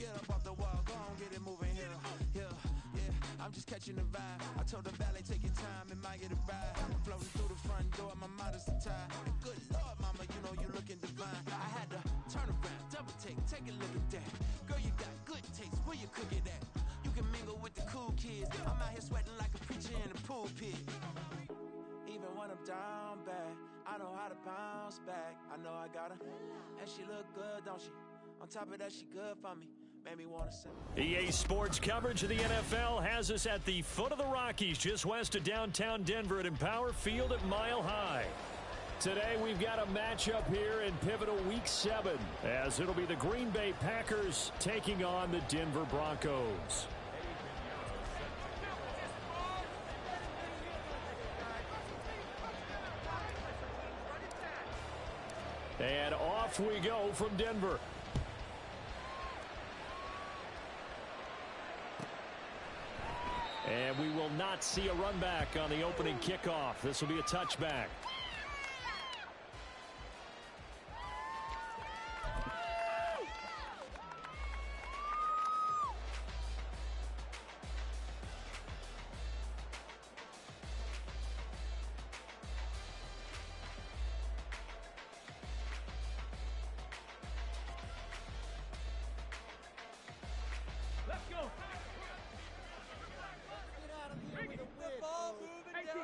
Get up off the wall, go on, get it moving here. Yeah, I'm just catching the vibe. I told the valet, take your time, it might get a ride. Floating through the front door, my modest tie. Good Lord, mama, you know you looking divine. I had to turn around, double take a look at that. Girl, you got good taste, where you cook it at? You can mingle with the cool kids. I'm out here sweating like a preacher in a pulpit. Even when I'm down bad, I know how to bounce back. I know I got her, and she look good, don't she? On top of that, she good for me. Made me want to say. EA Sports coverage of the NFL has us at the foot of the Rockies, just west of downtown Denver at Empower Field at Mile High. Today we've got a matchup here in pivotal Week 7, as it'll be the Green Bay Packers taking on the Denver Broncos. And off we go from Denver. And we will not see a run back on the opening kickoff. This will be a touchback.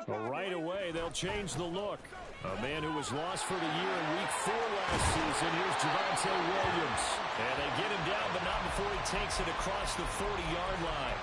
Right away, they'll change the look. A man who was lost for the year in Week 4 last season. Here's Javonte Williams. And they get him down, but not before he takes it across the 40-yard line.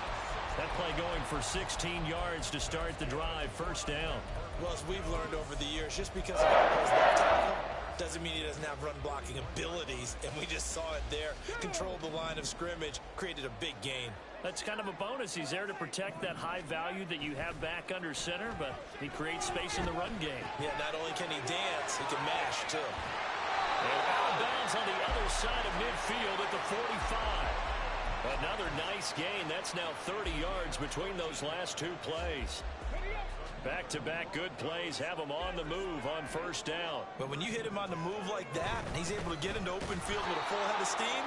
That play going for 16 yards to start the drive. First down. Well, as we've learned over the years, just because he plays left tackle doesn't mean he doesn't have run-blocking abilities. And we just saw it there. Controlled the line of scrimmage, created a big gain. That's kind of a bonus. He's there to protect that high value that you have back under center, but he creates space in the run game. Yeah, not only can he dance, he can mash, too. And out of bounds on the other side of midfield at the 45. Another nice gain. That's now 30 yards between those last two plays. Back-to-back good plays have him on the move on first down. But when you hit him on the move like that, and he's able to get into open field with a full head of steam,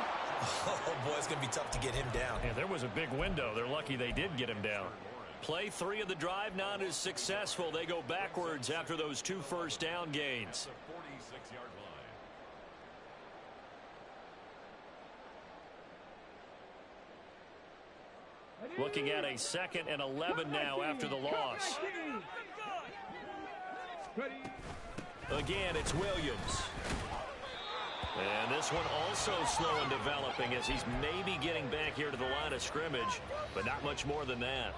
oh, boy, it's going to be tough to get him down. Yeah, there was a big window. They're lucky they did get him down. Play 3 of the drive not as successful. They go backwards after those 2 first down gains. Looking at a 2nd and 11 now after the loss. Again, it's Williams. And this one also slow in developing as he's maybe getting back here to the line of scrimmage, but not much more than that.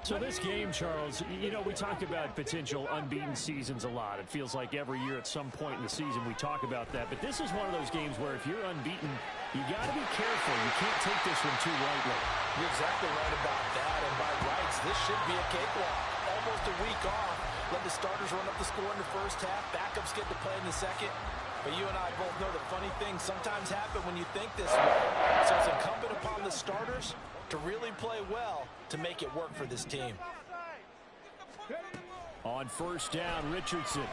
So this game, Charles, you know, we talk about potential unbeaten seasons a lot. It feels like every year at some point in the season we talk about that. But this is one of those games where if you're unbeaten, you got to be careful. You can't take this one too lightly. You're exactly right about that. And by rights, this should be a cakewalk. Almost a week off. Let the starters run up the score in the first half. Backups get to play in the second. But you and I both know the funny things sometimes happen when you think this way. So it's incumbent upon the starters to really play well to make it work for this team. On first down, Richardson.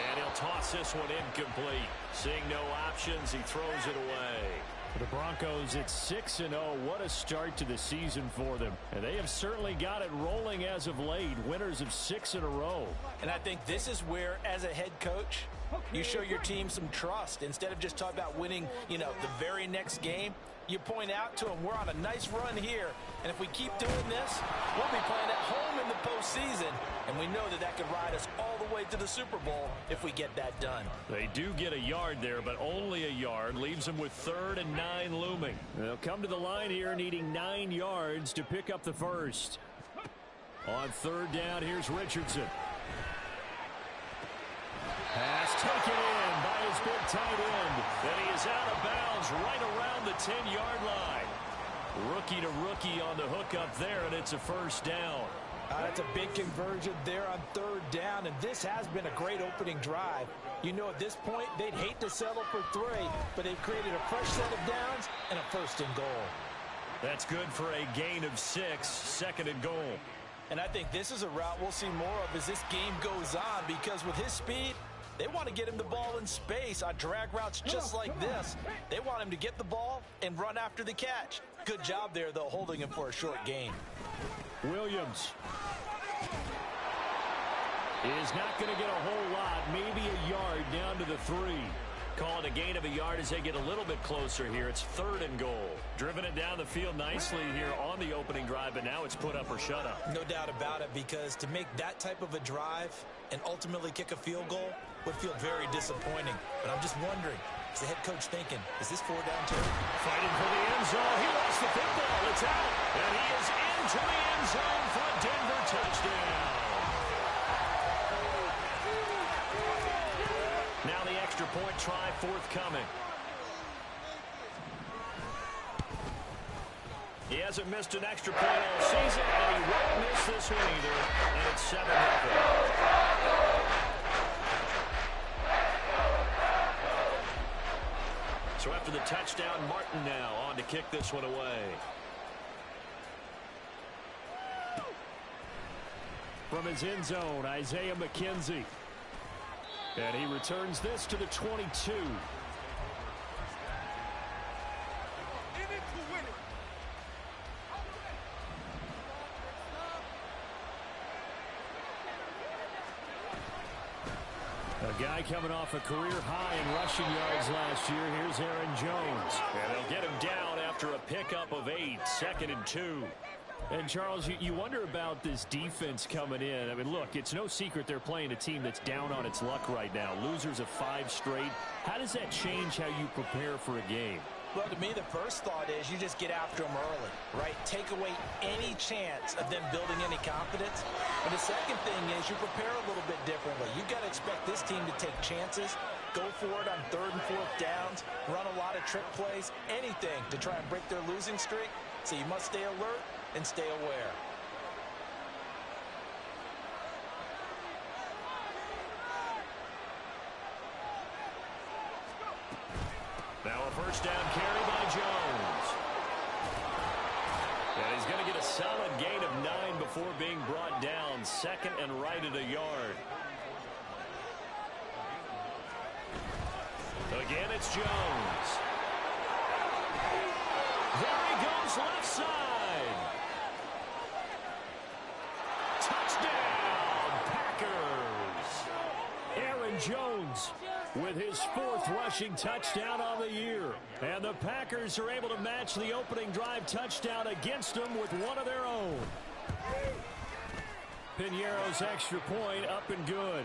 And he'll toss this one incomplete. Seeing no options, he throws it away. For the Broncos, it's 6-0. What a start to the season for them. And they have certainly got it rolling as of late. Winners of 6 in a row. And I think this is where, as a head coach, you show your team some trust. Instead of just talking about winning, you know, the very next game, you point out to them, we're on a nice run here. And if we keep doing this, we'll be playing at home in the postseason. And we know that that could ride us all the way to the Super Bowl if we get that done. They do get a yard there, but only a yard. Leaves them with 3rd and 9 looming. They'll come to the line here needing 9 yards to pick up the first. On 3rd down, here's Richardson. Pass taken in by his big tight end. And he is out of bounds right around the 10-yard line. Rookie to rookie on the hookup there, and it's a first down. That's a big conversion there on 3rd down, and this has been a great opening drive. You know, at this point, they'd hate to settle for 3, but they've created a fresh set of downs and a 1st and goal. That's good for a gain of 6, 2nd and goal. And I think this is a route we'll see more of as this game goes on, because with his speed They want to get him the ball in space on drag routes just like this. They want him to get the ball and run after the catch. Good job there, though, holding him for a short gain. Williams is not going to get a whole lot, maybe a yard down to the 3. Calling a gain of a yard as they get a little bit closer here. It's 3rd and goal. Driven it down the field nicely here on the opening drive, but now it's put up or shut up. No doubt about it, because to make that type of a drive and ultimately kick a field goal would feel very disappointing. But I'm just wondering, is the head coach thinking, is this 4 down territory? Fighting for the end zone. He lost the football. It's out. And he is into the end zone for a Denver touchdown. Now the extra point try forthcoming. He hasn't missed an extra point all season, and he won't miss this one either. And it's 7-0. So after the touchdown, Martin now on to kick this one away. From his end zone, Isaiah McKenzie. And he returns this to the 22. A guy coming off a career high in rushing yards last year. Here's Aaron Jones. And they'll get him down after a pickup of 8, 2nd and 2. And, Charles, you wonder about this defense coming in. I mean, look, it's no secret they're playing a team that's down on its luck right now. Losers of 5 straight. How does that change how you prepare for a game? Well, to me, the first thought is you just get after them early, right? Take away any chance of them building any confidence. And the second thing is you prepare a little bit differently. You've got to expect this team to take chances, go for it on 3rd and 4th downs, run a lot of trick plays, anything to try and break their losing streak. So you must stay alert and stay aware. Now a first down carry by Jones. And he's going to get a solid gain of 9 before being brought down. 2nd and right at a yard. Again, it's Jones. There he goes left side. Touchdown, Packers. Aaron Jones with his 4th rushing touchdown on the year. And the Packers are able to match the opening drive touchdown against them with one of their own. Piñeiro's extra point up and good.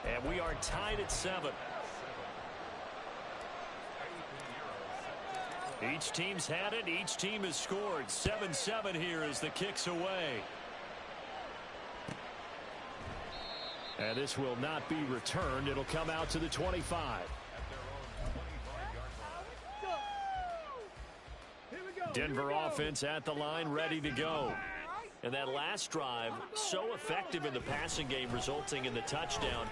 And we are tied at 7. Each team's had it. Each team has scored. 7-7 here as the kick's away. And this will not be returned. It'll come out to the 25. Denver offense at the line, ready to go. And that last drive, so effective in the passing game, resulting in the touchdown.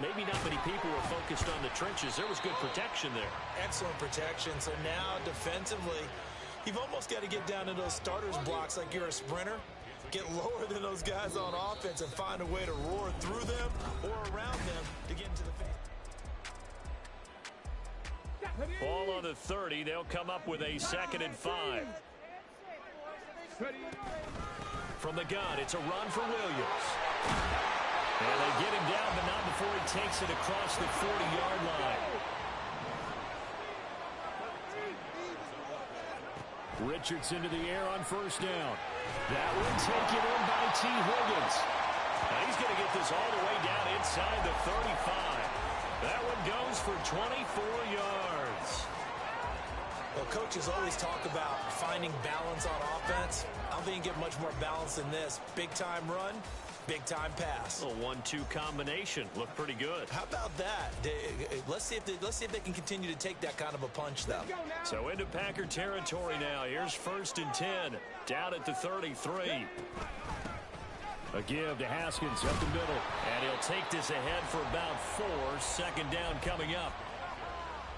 Maybe not many people were focused on the trenches. There was good protection there. Excellent protection. So now defensively, you've almost got to get down to those starters blocks like you're a sprinter. Get lower than those guys on offense and find a way to roar through them or around them to get into the face. Ball on the 30. They'll come up with a 2nd and 5. From the gun, it's a run for Williams. And they get him down, but not before he takes it across the 40-yard line. Richardson to the air on first down. That one taken in by T. Higgins. Now he's going to get this all the way down inside the 35. That one goes for 24 yards. Well, coaches always talk about finding balance on offense. I don't think you get much more balance than this. Big-time run, big-time pass. A 1-2 combination. Looked pretty good. How about that? Let's see if they can continue to take that kind of a punch, though. So into Packer territory now. Here's 1st and 10. Down at the 33. A give to Haskins up the middle. And he'll take this ahead for about 4. 2nd down coming up.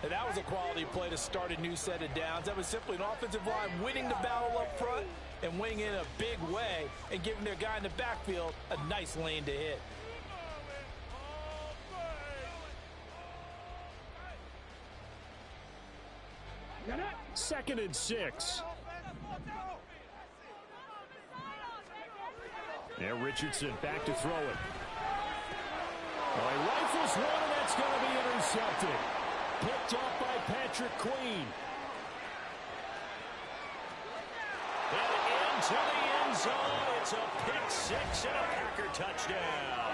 And that was a quality play to start a new set of downs. That was simply an offensive line winning the battle up front and winning in a big way and giving their guy in the backfield a nice lane to hit. 2nd and 6. There, Richardson back to throw it. Oh, he rifles one, and that's going to be intercepted. Picked off by Patrick Queen. And into the end zone. It's a pick six and a Packer touchdown.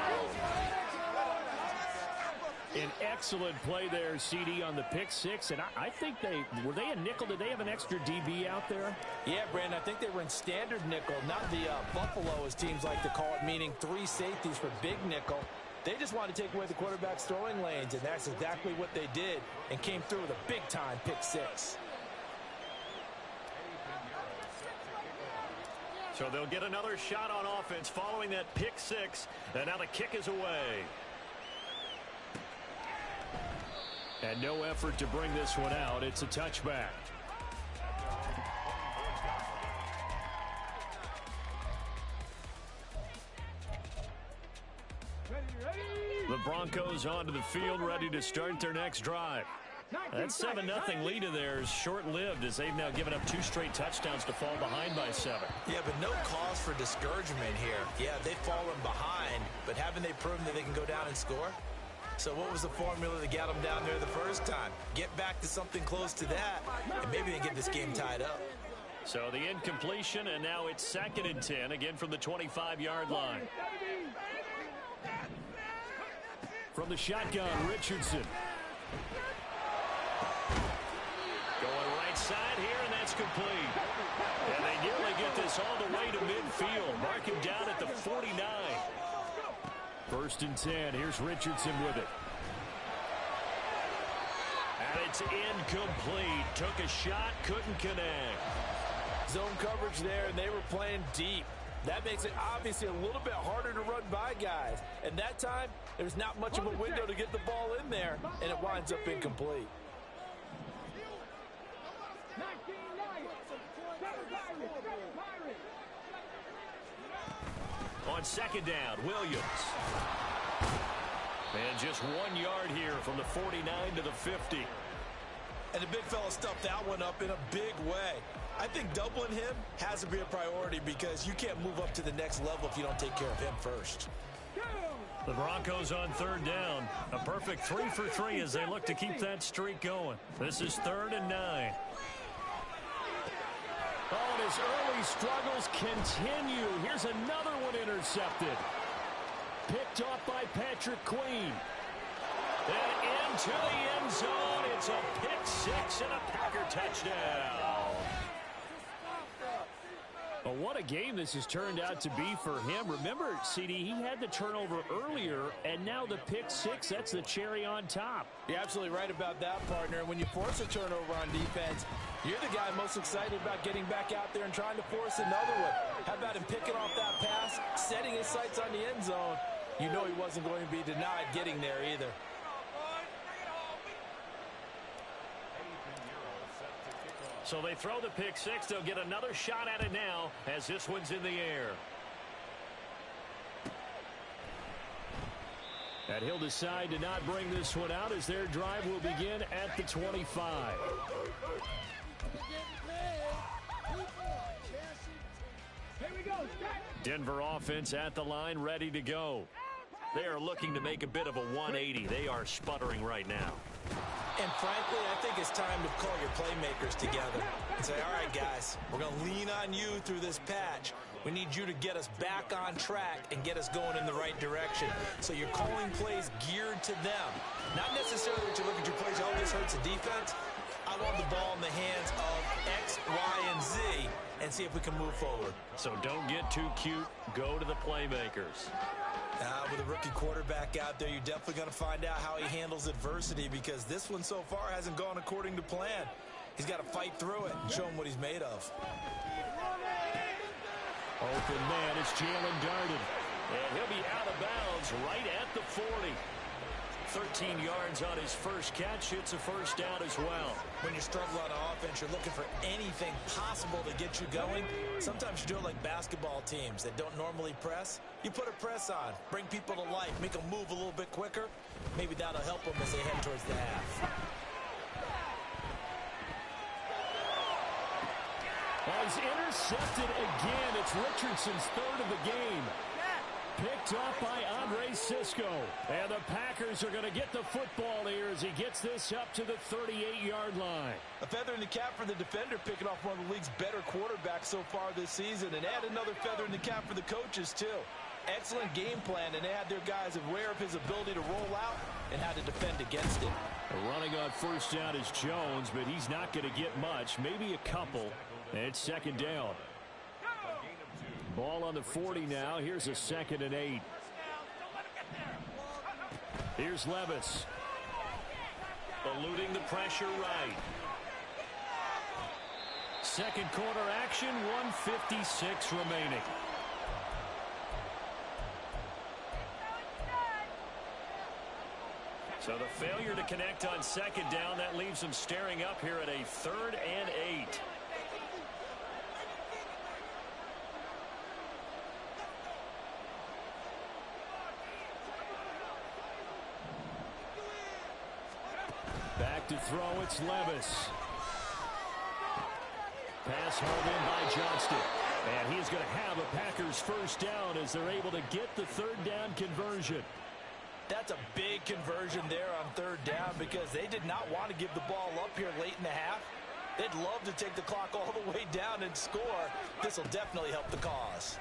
An excellent play there, CD, on the pick six. And I think were they a nickel? Did they have an extra DB out there? Yeah, Brandon, I think they were in standard nickel, not the Buffalo, as teams like to call it, meaning 3 safeties for big nickel. They just wanted to take away the quarterback's throwing lanes, and that's exactly what they did, and came through with a big-time pick six. So they'll get another shot on offense following that pick six, and now the kick is away. And no effort to bring this one out. It's a touchback. The Broncos onto the field, ready to start their next drive. That 7-0 lead of theirs short-lived, as they've now given up 2 straight touchdowns to fall behind by 7. Yeah, but no cause for discouragement here. Yeah, they've fallen behind, but haven't they proven that they can go down and score? So what was the formula that got them down there the first time? Get back to something close to that, and maybe they get this game tied up. So the incompletion, and now it's 2nd and 10, again from the 25-yard line. From the shotgun, Richardson. Going right side here, and that's complete. And they nearly get this all the way to midfield. Mark him down at the 49. 1st and 10. Here's Richardson with it. And it's incomplete. Took a shot, couldn't connect. Zone coverage there, and they were playing deep. That makes it obviously a little bit harder to run by guys. And that time, there's not much of a window to get the ball in there, and it winds up incomplete. On 2nd down, Williams. And just 1 yard here from the 49 to the 50. And the big fella stuffed that one up in a big way. I think doubling him has to be a priority because you can't move up to the next level if you don't take care of him first. The Broncos on 3rd down. A perfect 3 for 3 as they look to keep that streak going. This is 3rd and 9. Oh, and his early struggles continue. Here's another one intercepted. Picked off by Patrick Queen. And into the end zone. It's a pick six and a Packer touchdown. Well, what a game this has turned out to be for him. Remember, CD, he had the turnover earlier, and now the pick six, that's the cherry on top. You're absolutely right about that, partner. When you force a turnover on defense, you're the guy most excited about getting back out there and trying to force another one. How about him picking off that pass, setting his sights on the end zone? You know he wasn't going to be denied getting there either. So they throw the pick six. They'll get another shot at it now as this one's in the air. And he'll decide to not bring this one out as their drive will begin at the 25. Denver offense at the line, ready to go. They are looking to make a bit of a 180. They are sputtering right now. And frankly, I think it's time to call your playmakers together and say, all right, guys, we're going to lean on you through this patch. We need you to get us back on track and get us going in the right direction. So you're calling plays geared to them. Not necessarily that you look at your plays, oh, this hurts the defense. I want the ball in the hands of X, Y, and Z and see if we can move forward. So don't get too cute. Go to the playmakers. With a rookie quarterback out there, you're definitely going to find out how he handles adversity because this one so far hasn't gone according to plan. He's got to fight through it and show him what he's made of. Open man, it's Jalen Darden. And he'll be out of bounds right at the 40. 13 yards on his first catch. It's a first down as well. When you struggle on offense, you're looking for anything possible to get you going. Sometimes you do it like basketball teams that don't normally press. You put a press on, bring people to life, make them move a little bit quicker. Maybe that'll help them as they head towards the half. was intercepted again. It's Richardson's third of the game. Picked off by Andre Sisco. And the Packers are going to get the football here as he gets this up to the 38-yard line. A feather in the cap for the defender, picking off one of the league's better quarterbacks so far this season. And add another feather in the cap for the coaches, too. Excellent game plan, and they had their guys aware of his ability to roll out and how to defend against it. Running on first down is Jones, but he's not going to get much, maybe a couple. And it's second down. Ball on the 40 now. Here's a 2nd and 8. Here's Levis. Eluding the pressure right. Second quarter action, 1:56 remaining. So the failure to connect on second down, that leaves them staring up here at a 3rd and 8. Back to throw, it's Levis. Pass home in by Johnston. And he's going to have a Packers first down as they're able to get the 3rd down conversion. That's a big conversion there on 3rd down because they did not want to give the ball up here late in the half. They'd love to take the clock all the way down and score. This will definitely help the cause.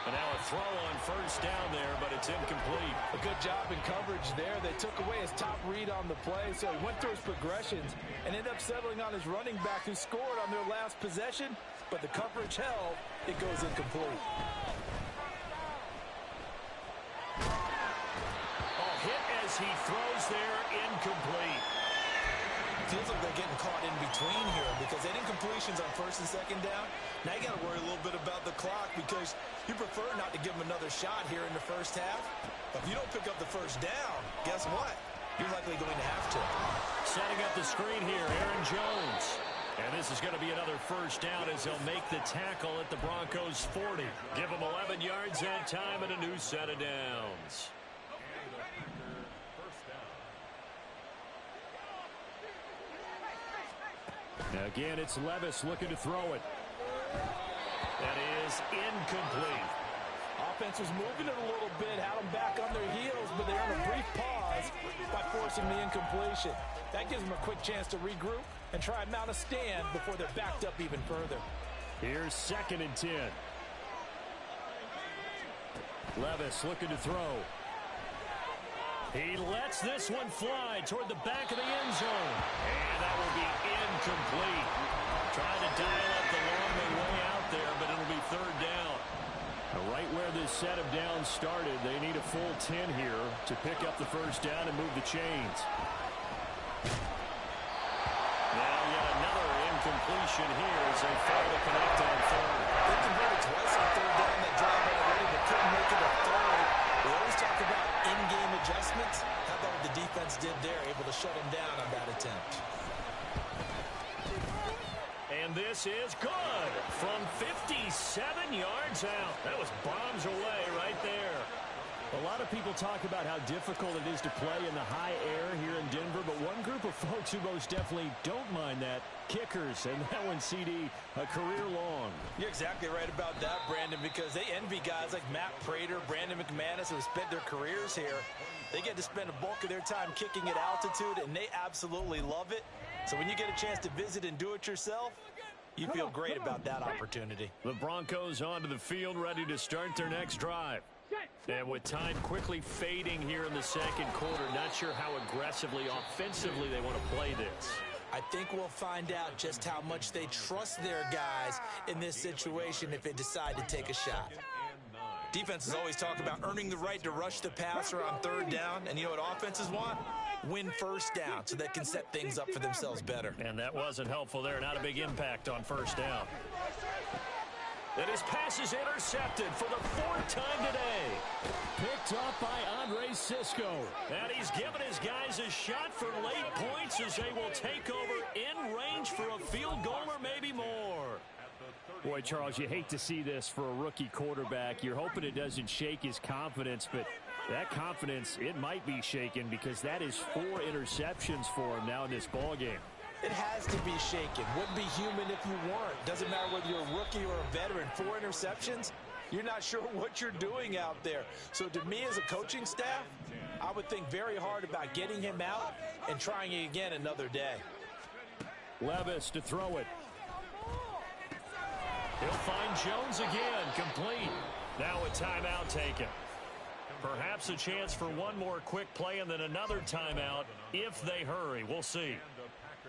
And now a throw on first down there, but it's incomplete. A good job in coverage there. They took away his top read on the play, so he went through his progressions and ended up settling on his running back who scored on their last possession, but the coverage held. It goes incomplete. Oh, hit as he throws there, incomplete. Feels like they're getting caught in between here because they didn't completions on 1st and 2nd down. Now you got to worry a little bit about the clock because you prefer not to give them another shot here in the first half. But if you don't pick up the first down, guess what? You're likely going to have to. Setting up the screen here, Aaron Jones. And this is going to be another first down as they'll make the tackle at the Broncos 40. Give them 11 yards that time and a new set of downs. Again, it's Levis looking to throw it. That is incomplete. Offense was moving it a little bit, had them back on their heels, but they're on a brief pause by forcing the incompletion. That gives them a quick chance to regroup and try and mount a stand before they're backed up even further. Here's 2nd and 10. Levis looking to throw. He lets this one fly toward the back of the end zone. And that will be incomplete. Trying to dial up the long way out there, but it'll be 3rd down. Right where this set of downs started, they need a full 10 here to pick up the first down and move the chains. Now yet another incompletion here as they fail to connect on 3rd. They converted twice on 3rd down that drive already, but couldn't make it a 3rd. We always talk about in-game adjustments. How about what the defense did there, able to shut him down on that attempt. And this is good from 57 yards out. That was bombs away right there. A lot of people talk about how difficult it is to play in the high air here in Denver, but one group of folks who most definitely don't mind that, kickers, and that one, CD, a career long. You're exactly right about that, Brandon, because they envy guys like Matt Prater, Brandon McManus, who have spent their careers here. They get to spend a bulk of their time kicking at altitude, and they absolutely love it. So when you get a chance to visit and do it yourself, you feel great about that opportunity. The Broncos onto the field, ready to start their next drive. And with time quickly fading here in the second quarter, not sure how aggressively, offensively they want to play this. I think we'll find out just how much they trust their guys in this situation if they decide to take a shot. Defenses always talk about earning the right to rush the passer on 3rd down, and you know what offenses want? Win first down so they can set things up for themselves better. And that wasn't helpful there. Not a big impact on first down. And his pass is intercepted for the 4th time today. Picked off by Andre Sisco. And he's given his guys a shot for late points as they will take over in range for a field goal or maybe more. Boy, Charles, you hate to see this for a rookie quarterback. You're hoping it doesn't shake his confidence, but that confidence, it might be shaken because that is 4 interceptions for him now in this ballgame. It has to be shaken. Wouldn't be human if you weren't. Doesn't matter whether you're a rookie or a veteran. 4 interceptions, you're not sure what you're doing out there. So to me as a coaching staff, I would think very hard about getting him out and trying it again another day. Levis to throw it. He'll find Jones again, complete. Now a timeout taken. Perhaps a chance for one more quick play and then another timeout if they hurry. We'll see.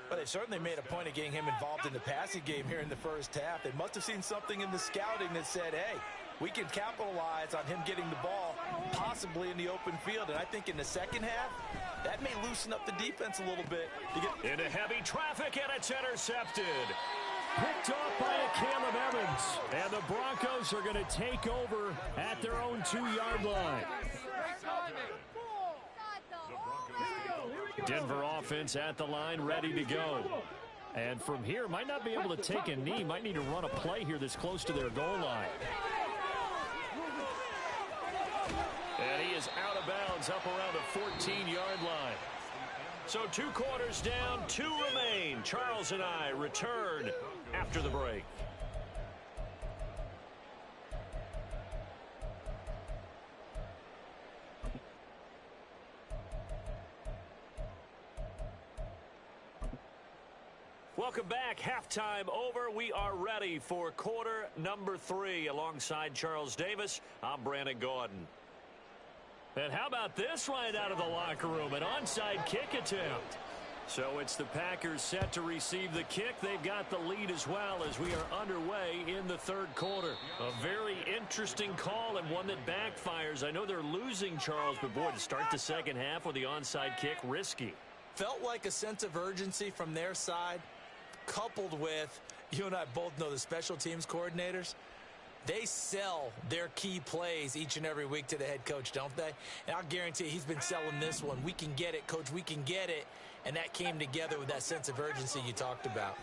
Well, they certainly made a point of getting him involved in the passing game here in the first half. They must have seen something in the scouting that said, hey, we can capitalize on him getting the ball possibly in the open field. And I think in the second half, that may loosen up the defense a little bit. Into heavy traffic, and it's intercepted. Picked off by a Caleb Evans. And the Broncos are going to take over at their own 2-yard line. Denver offense at the line, ready to go. And from here, might not be able to take a knee. Might need to run a play here that's close to their goal line. And he is out of bounds up around the 14-yard line. So 2 quarters down, 2 remain. Charles and I return after the break. Welcome back. Halftime over. We are ready for quarter number 3. Alongside Charles Davis, I'm Brandon Gaudin. And how about this right out of the locker room? An onside kick attempt. So it's the Packers set to receive the kick. They've got the lead as well as we are underway in the third quarter. A very interesting call and one that backfires. I know they're losing, Charles, but boy, to start the second half with the onside kick, risky. Felt like a sense of urgency from their side, coupled with, you and I both know the special teams coordinators, they sell their key plays each and every week to the head coach, don't they? And I'll guarantee he's been selling this one. We can get it, coach, we can get it. And that came together with that sense of urgency you talked about.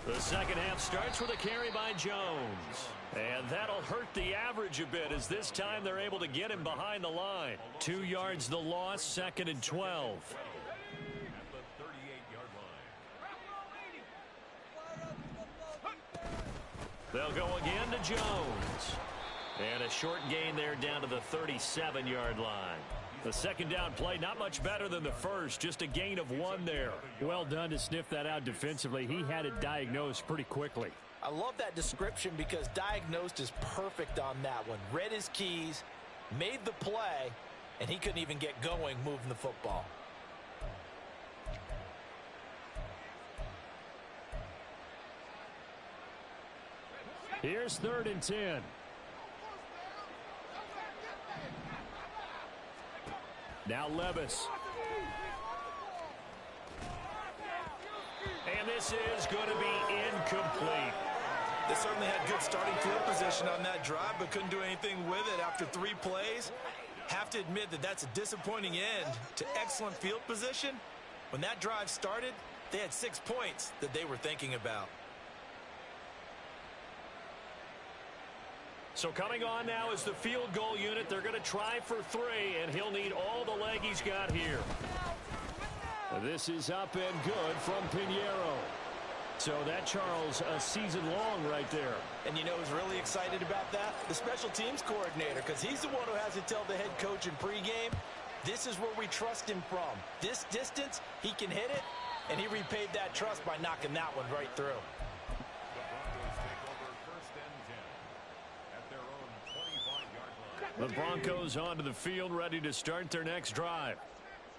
The second half starts with a carry by Jones. And that'll hurt the average a bit as this time they're able to get him behind the line. 2 yards the loss, 2nd and 12. They'll go again to Jones. And a short gain there down to the 37-yard line. The second down play, not much better than the first, just a gain of 1 there. Well done to sniff that out defensively. He had it diagnosed pretty quickly. I love that description because diagnosed is perfect on that one. Read his keys, made the play, and he couldn't even get going moving the football. Here's 3rd and 10. Now Levis. And this is going to be incomplete. They certainly had good starting field position on that drive, but couldn't do anything with it after 3 plays. Have to admit that that's a disappointing end to excellent field position. When that drive started, they had 6 points that they were thinking about. So coming on now is the field goal unit. They're going to try for 3, and he'll need all the leg he's got here. This is up and good from Pinheiro. So that, Charles, a season long right there. And you know who's really excited about that? The special teams coordinator, because he's the one who has to tell the head coach in pregame, this is where we trust him from. This distance, he can hit it, and he repaid that trust by knocking that one right through. The Broncos onto the field, ready to start their next drive.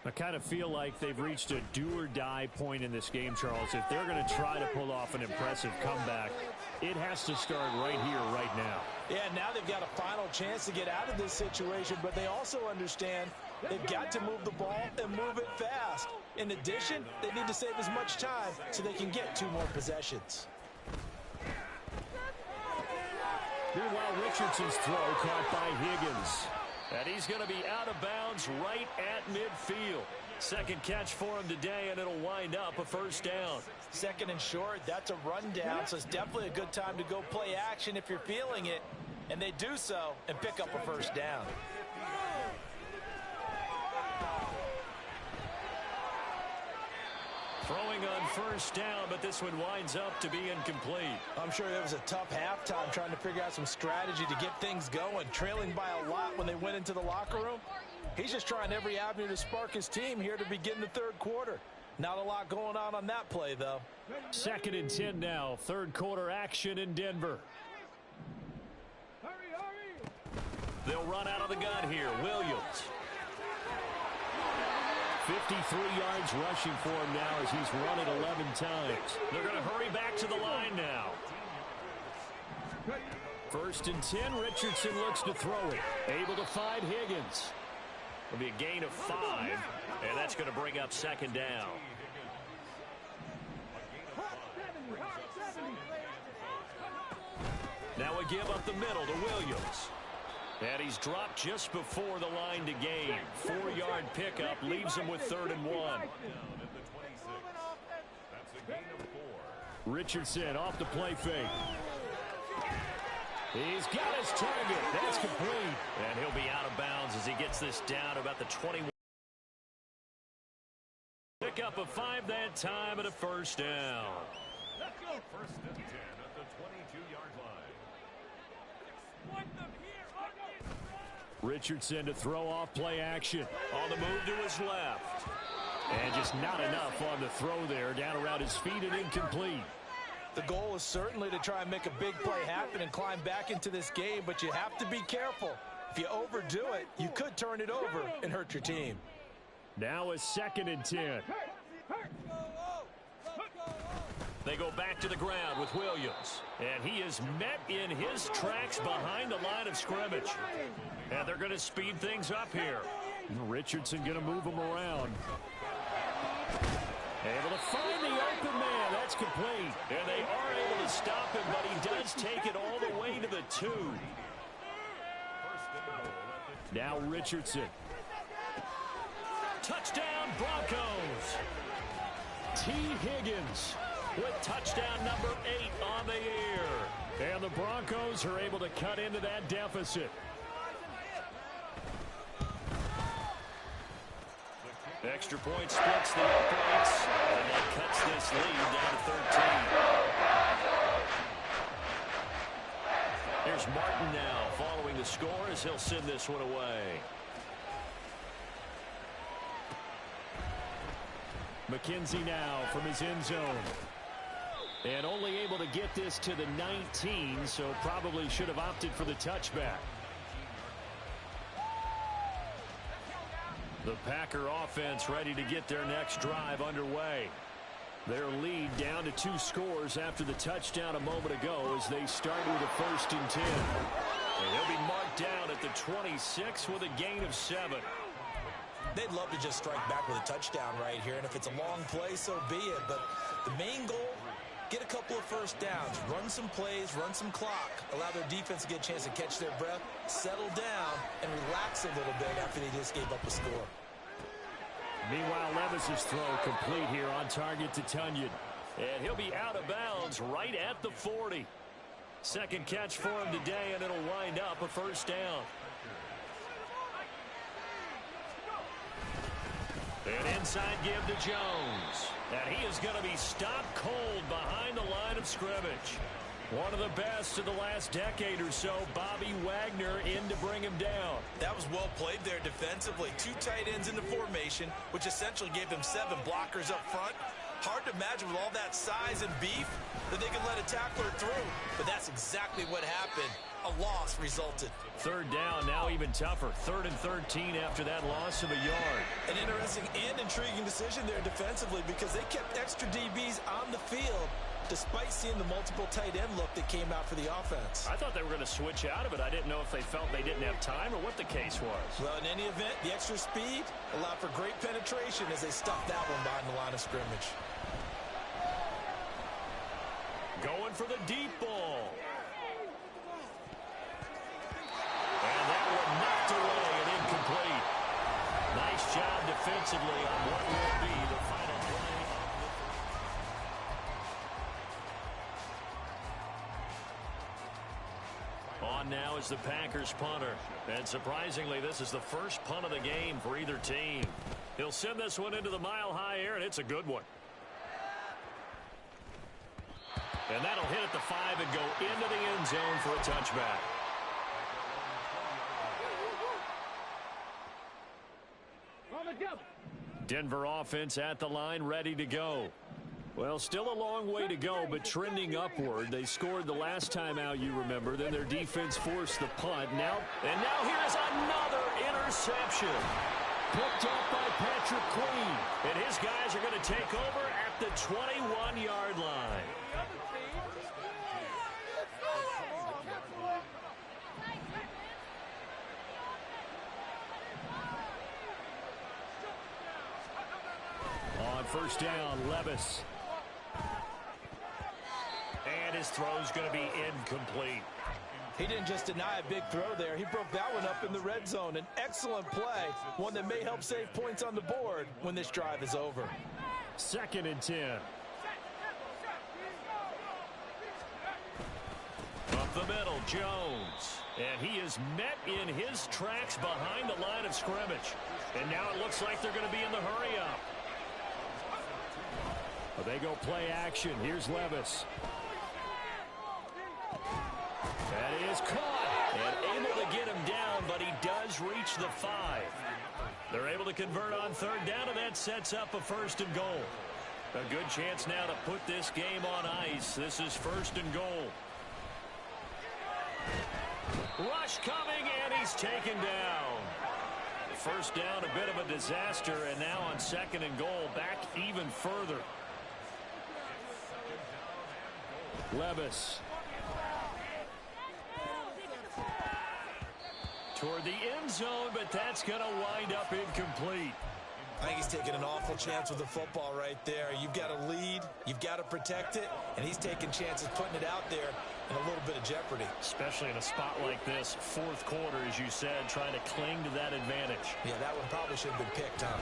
I kind of feel like they've reached a do-or-die point in this game, Charles. If they're going to try to pull off an impressive comeback, it has to start right here, right now. Yeah, now they've got a final chance to get out of this situation, but they also understand they've got to move the ball and move it fast. In addition, they need to save as much time so they can get 2 more possessions. Meanwhile, Richardson's throw caught by Higgins. And he's going to be out of bounds right at midfield. Second catch for him today, and it'll wind up a first down. 2nd and short, that's a rundown, so it's definitely a good time to go play action if you're feeling it. And they do so and pick up a first down. Throwing on first down, but this one winds up to be incomplete. I'm sure that was a tough halftime trying to figure out some strategy to get things going. Trailing by a lot when they went into the locker room. He's just trying every avenue to spark his team here to begin the third quarter. Not a lot going on that play, though. 2nd and 10 now. Third quarter action in Denver. They'll run out of the gun here. Williams. 53 yards rushing for him now as he's run it 11 times. They're going to hurry back to the line now. 1st and 10. Richardson looks to throw it. Able to find Higgins. It'll be a gain of 5, and that's going to bring up 2nd down. Now a give up the middle to Williams. And he's dropped just before the line to gain. 4-yard pickup leaves him with 3rd and 1. Richardson off the play fake. He's got his target. That's complete. And he'll be out of bounds as he gets this down about the 21. Pick up a 5 that time and a 1st down. Let's go. 1st and 10 at the 22-yard line. Richardson to throw off play action. On the move to his left. And just not enough on the throw there. Down around his feet and incomplete. The goal is certainly to try and make a big play happen and climb back into this game, but you have to be careful. If you overdo it, you could turn it over and hurt your team. Now a 2nd and 10. They go back to the ground with Williams. And he is met in his tracks behind the line of scrimmage. And they're going to speed things up here. Richardson going to move him around. Able to find the open man. That's complete. And they are able to stop him, but he does take it all the way to the 2. Now Richardson. Touchdown, Broncos. T. Higgins with touchdown number 8 on the year. And the Broncos are able to cut into that deficit. Extra point splits the uprights, and that cuts this lead down to 13. Here's Martin now following the score as he'll send this one away. McKenzie now from his end zone. And only able to get this to the 19, so probably should have opted for the touchback. The Packer offense ready to get their next drive underway. Their lead down to 2 scores after the touchdown a moment ago as they start with a 1st and 10. And he'll be marked down at the 26 with a gain of 7. They'd love to just strike back with a touchdown right here, and if it's a long play, so be it. But the main goal, get a couple of 1st downs, run some plays, run some clock, allow their defense to get a chance to catch their breath, settle down, and relax a little bit after they just gave up a score. Meanwhile, Levis's throw complete here on target to Tunyon. And he'll be out of bounds right at the 40. Second catch for him today, and it'll wind up a 1st down. An inside give to Jones. And he is going to be stopped cold behind the line of scrimmage. One of the best of the last decade or so, Bobby Wagner in to bring him down. That was well played there defensively. 2 tight ends in the formation, which essentially gave them 7 blockers up front. Hard to imagine with all that size and beef that they could let a tackler through. But that's exactly what happened. A loss resulted. 3rd down, now even tougher. 3rd and 13 after that loss of a yard. An interesting and intriguing decision there defensively because they kept extra DBs on the field despite seeing the multiple tight end look that came out for the offense. I thought they were going to switch out of it. I didn't know if they felt they didn't have time or what the case was. Well, in any event, the extra speed allowed for great penetration as they stuffed that one behind the line of scrimmage. Going for the deep ball. And that one knocked away and incomplete. Nice job defensively on what will be the final play. On now is the Packers punter. And surprisingly, this is the first punt of the game for either team. He'll send this one into the mile-high air, and it's a good one. And that'll hit at the 5 and go into the end zone for a touchback. Denver offense at the line, ready to go. Well, still a long way to go, but trending upward. They scored the last time out, you remember. Then their defense forced the punt. Now here's another interception. Picked up by Patrick Queen. And his guys are going to take over at the 21-yard line. On first down, Levis. And his throw's going to be incomplete. He didn't just deny a big throw there. He broke that one up in the red zone. An excellent play, one that may help save points on the board when this drive is over. 2nd and 10. Up the middle, Jones. And he is met in his tracks behind the line of scrimmage. And now it looks like they're going to be in the hurry-up. Well, they go play action. Here's Levis. That is caught. And able to get him down, but he does reach the 5. They're able to convert on 3rd down, and that sets up a 1st and goal. A good chance now to put this game on ice. This is 1st and goal. Rush coming, and he's taken down. 1st down, a bit of a disaster, and now on 2nd and goal, back even further. Levis. Toward the end zone, but that's going to wind up incomplete. I think he's taking an awful chance with the football right there. You've got to lead, you've got to protect it, and he's taking chances putting it out there in a little bit of jeopardy. Especially in a spot like this, 4th quarter, as you said, trying to cling to that advantage. Yeah, that one probably should have been picked, huh?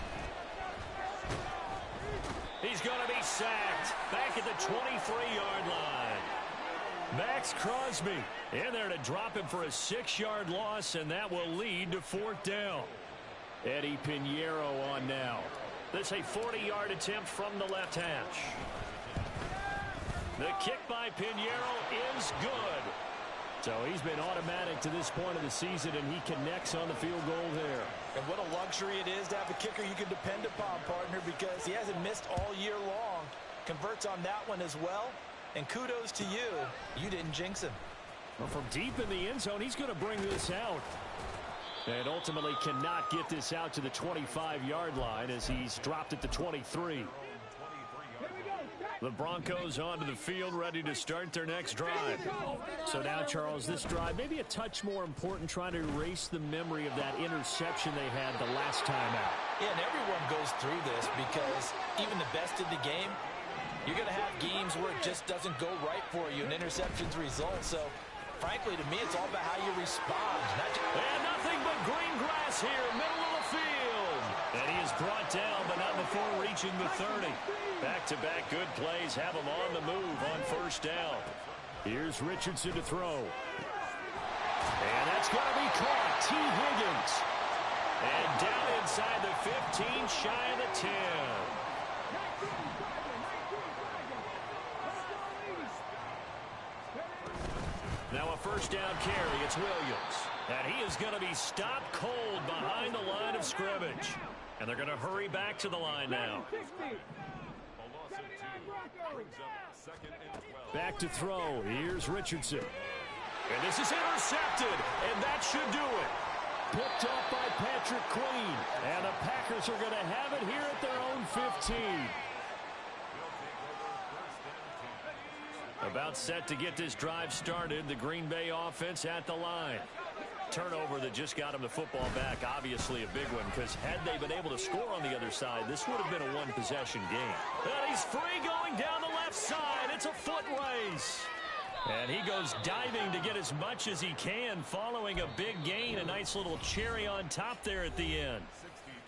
He's going to be sacked back at the 23-yard line. Max Crosby in there to drop him for a 6-yard loss, and that will lead to 4th down. Eddie Pinheiro on now. This a 40-yard attempt from the left hash. The kick by Pinheiro is good. So he's been automatic to this point of the season, and he connects on the field goal there. And what a luxury it is to have a kicker you can depend upon, partner, because he hasn't missed all year long. Converts on that one as well. And kudos to you. You didn't jinx him. Well, from deep in the end zone, he's going to bring this out. And ultimately cannot get this out to the 25-yard line as he's dropped at the 23. The Broncos onto the field, ready to start their next drive. So now, Charles, this drive maybe a touch more important, trying to erase the memory of that interception they had the last time out. Yeah, and everyone goes through this because even the best in the game, you're going to have games where it just doesn't go right for you, and interceptions result. So, frankly, to me, it's all about how you respond. And nothing but green grass here, middle of the field. And he is brought down, but not before reaching the 30. Back-to-back good plays have him on the move on 1st down. Here's Richardson to throw. And that's going to be caught. T. Higgins. And down inside the 15, shy of the 10. Now a 1st down carry. It's Williams. And he is going to be stopped cold behind the line of scrimmage. And they're going to hurry back to the line now. Back to throw. Here's Richardson. And this is intercepted. And that should do it. Picked up by Patrick Queen. And the Packers are going to have it here at their own 15. About set to get this drive started. The Green Bay offense at the line. Turnover that just got him the football back. Obviously a big one, because had they been able to score on the other side, this would have been a one-possession game. And he's free going down the left side. It's a foot race. And he goes diving to get as much as he can, following a big gain. A nice little cherry on top there at the end.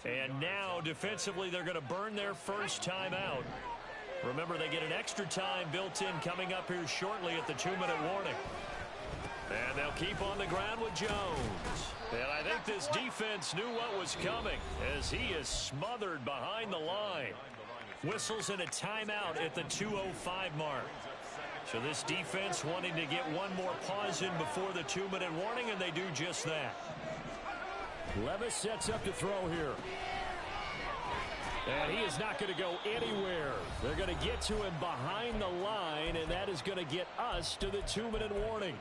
And now, defensively, they're going to burn their first time out. Remember, they get an extra time built in coming up here shortly at the 2-minute warning. And they'll keep on the ground with Jones. And I think this defense knew what was coming as he is smothered behind the line. Whistles in a timeout at the 2:05 mark. So this defense wanting to get one more pause in before the 2-minute warning, and they do just that. Levis sets up to throw here. And he is not going to go anywhere. They're going to get to him behind the line, and that is going to get us to the 2-minute warning.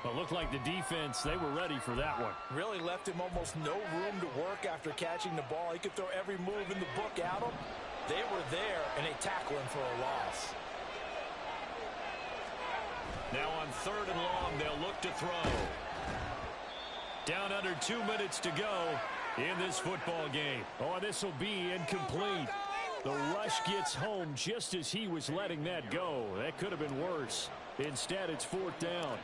It looked like the defense, they were ready for that one. Really left him almost no room to work after catching the ball. He could throw every move in the book at him. They were there, and they tackle him for a loss. Now on 3rd and long, they'll look to throw. Down under 2 minutes to go in this football game. Oh, this will be incomplete. The rush gets home just as he was letting that go. That could have been worse. Instead, it's 4th down.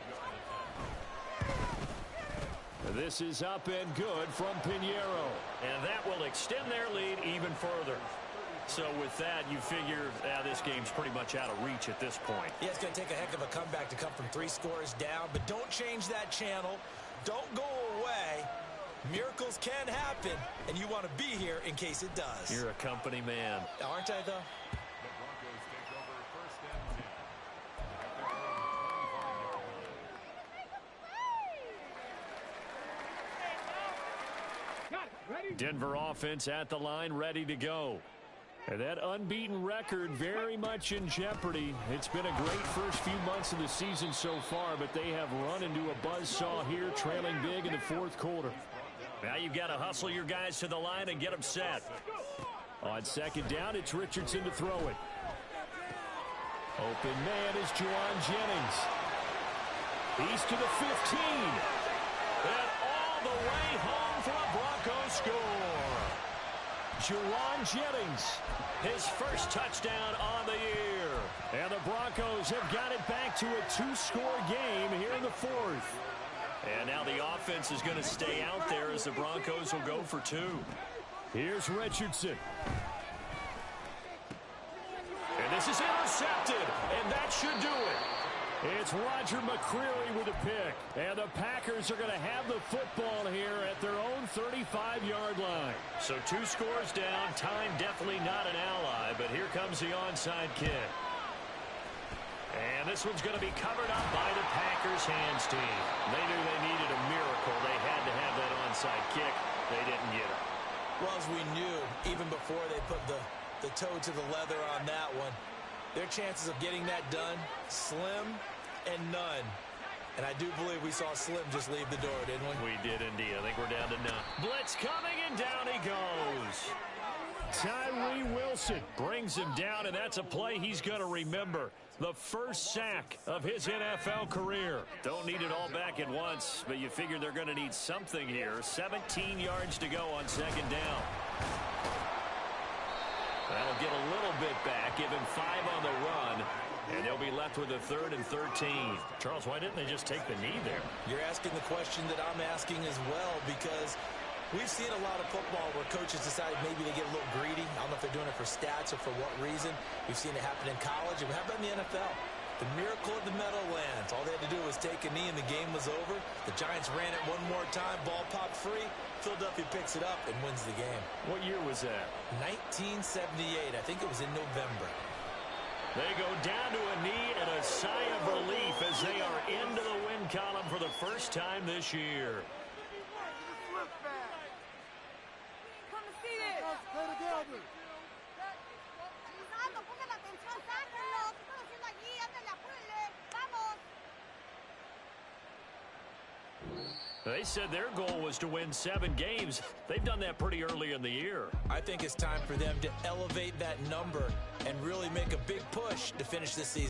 This is up and good from Pinheiro. And that will extend their lead even further. So with that, you figure this game's pretty much out of reach at this point. Yeah, it's going to take a heck of a comeback to come from 3 scores down. But don't change that channel. Don't go away. Miracles can happen, and you want to be here in case it does. You're a company man. Aren't I, though? The Broncos take over 1st and 10. Denver offense at the line, ready to go. And that unbeaten record very much in jeopardy. It's been a great first few months of the season so far, but they have run into a buzzsaw here, trailing big in the 4th quarter. Now you've got to hustle your guys to the line and get them set. On 2nd down, it's Richardson to throw it. Open man is Juwan Jennings. He's to the 15. And all the way home for a Broncos score. Juwan Jennings, his first touchdown on the year. And the Broncos have got it back to a 2-score game here in the 4th. And now the offense is going to stay out there as the Broncos will go for 2. Here's Richardson. And this is intercepted, and that should do it. It's Roger McCreary with a pick. And the Packers are going to have the football here at their own 35-yard line. So 2 scores down. Time definitely not an ally, but here comes the onside kick. And this one's going to be covered up by the Packers hands team. They knew they needed a miracle. They had to have that onside kick. They didn't get it. Well, as we knew, even before they put the toe to the leather on that one, their chances of getting that done, slim and none. And I do believe we saw Slim just leave the door, didn't we? We did indeed. I think we're down to none. Blitz coming, and down he goes. Tyree Wilson brings him down, and that's a play he's going to remember. The first sack of his NFL career. Don't need it all back at once, but you figure they're going to need something here. 17 yards to go on 2nd down. That'll get a little bit back, give him 5 on the run, and they'll be left with a 3rd and 13. Charles, why didn't they just take the knee there? You're asking the question that I'm asking as well, because we've seen a lot of football where coaches decide maybe they get a little greedy. I don't know if they're doing it for stats or for what reason. We've seen it happen in college, and how about in the NFL? The miracle of the Meadowlands. All they had to do was take a knee, and the game was over. The Giants ran it one more time. Ball popped free. Philadelphia picks it up and wins the game. What year was that? 1978. I think it was in November. They go down to a knee and a sigh of relief as they are into the win column for the first time this year. They said their goal was to win 7 games. They've done that pretty early in the year. I think it's time for them to elevate that number and really make a big push to finish this season.